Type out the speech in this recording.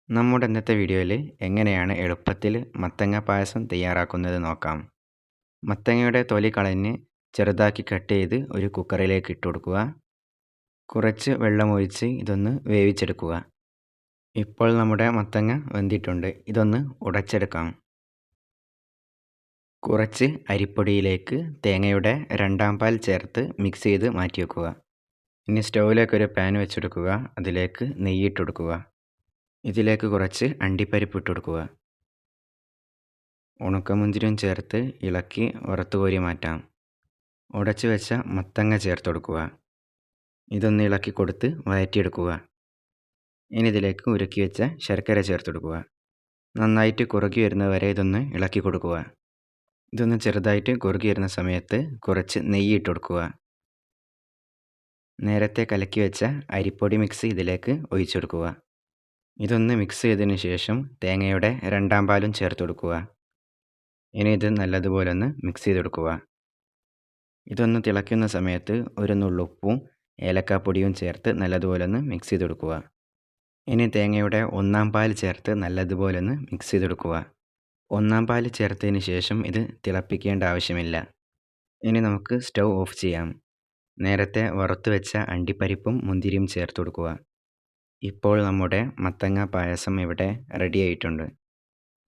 നമ്മുടെ ഇന്നത്തെ വീഡിയോയിൽ എങ്ങനെയാണ് എളുപ്പത്തിൽ മത്തങ്ങ പായസം തയ്യാറാക്കുന്നത് നോക്കാം. മത്തങ്ങയുടെ തൊലി കളഞ്ഞ് ചെറുതാക്കി കട്ട് ചെയ്ത് ഒരു കുക്കറിലേക്ക് ഇട്ട് കൊടുക്കുക. കുറച്ച് വെള്ളമൊഴിച്ച് ഇതൊന്ന് വേവിച്ചെടുക്കുക. ഇപ്പോൾ നമ്മുടെ മത്തങ്ങ വെന്തിട്ടുണ്ട്. ഇതൊന്ന് ഉടച്ചെടുക്കാം. കുറച്ച് അരിപ്പൊടിയിലേക്ക് തേങ്ങയുടെ രണ്ടാം പാൽ ചേർത്ത് മിക്സ് ചെയ്ത് മാറ്റി വെക്കുക. ഇനി സ്റ്റൗവിലേക്ക് ഒരു പാൻ വെച്ചെടുക്കുക. അതിലേക്ക് നെയ്യിട്ട് കൊടുക്കുക. ഇതിലേക്ക് കുറച്ച് അണ്ടിപ്പരിപ്പ് ഇട്ട് കൊടുക്കുക. ഉണക്കമുന്തിരിയും ചേർത്ത് ഇളക്കി വറുത്ത് കോരി മാറ്റാം. ഉടച്ചു വെച്ച മത്തങ്ങ ചേർത്ത് കൊടുക്കുക. ഇതൊന്ന് ഇളക്കി കൊടുത്ത് വഴറ്റിയെടുക്കുക. ഇനി ഇതിലേക്ക് ഉരുക്കി വെച്ച ശർക്കര ചേർത്ത് കൊടുക്കുക. നന്നായിട്ട് കുറുകി വരുന്നവരെ ഇതൊന്ന് ഇളക്കി കൊടുക്കുക. ഇതൊന്ന് ചെറുതായിട്ട് കുറുകി വരുന്ന സമയത്ത് കുറച്ച് നെയ്യ് ഇട്ട് കൊടുക്കുക. നേരത്തെ കലക്കി വെച്ച അരിപ്പൊടി മിക്സ് ഇതിലേക്ക് ഒഴിച്ചു കൊടുക്കുക. ഇതൊന്ന് മിക്സ് ചെയ്തതിന് ശേഷം തേങ്ങയുടെ രണ്ടാം പാലും ചേർത്ത് കൊടുക്കുക. ഇനി ഇത് നല്ലതുപോലെ ഒന്ന് മിക്സ് ചെയ്തെടുക്കുക. ഇതൊന്ന് തിളയ്ക്കുന്ന സമയത്ത് ഒരു നുള്ളുപ്പും ഏലക്കാപ്പൊടിയും ചേർത്ത് നല്ലതുപോലെ ഒന്ന് മിക്സ് ചെയ്തെടുക്കുക. ഇനി തേങ്ങയുടെ ഒന്നാം പാൽ ചേർത്ത് നല്ലതുപോലെ ഒന്ന് മിക്സ് ചെയ്തെടുക്കുക. ഒന്നാം പാൽ ചേർത്തതിന് ശേഷം ഇത് തിളപ്പിക്കേണ്ട ആവശ്യമില്ല. ഇനി നമുക്ക് സ്റ്റൗ ഓഫ് ചെയ്യാം. നേരത്തെ വറുത്ത് വെച്ച അണ്ടിപ്പരിപ്പും മുന്തിരിയും ചേർത്ത് കൊടുക്കുക. ഇപ്പോൾ നമ്മുടെ മത്തങ്ങ പായസം ഇവിടെ റെഡി ആയിട്ടുണ്ട്.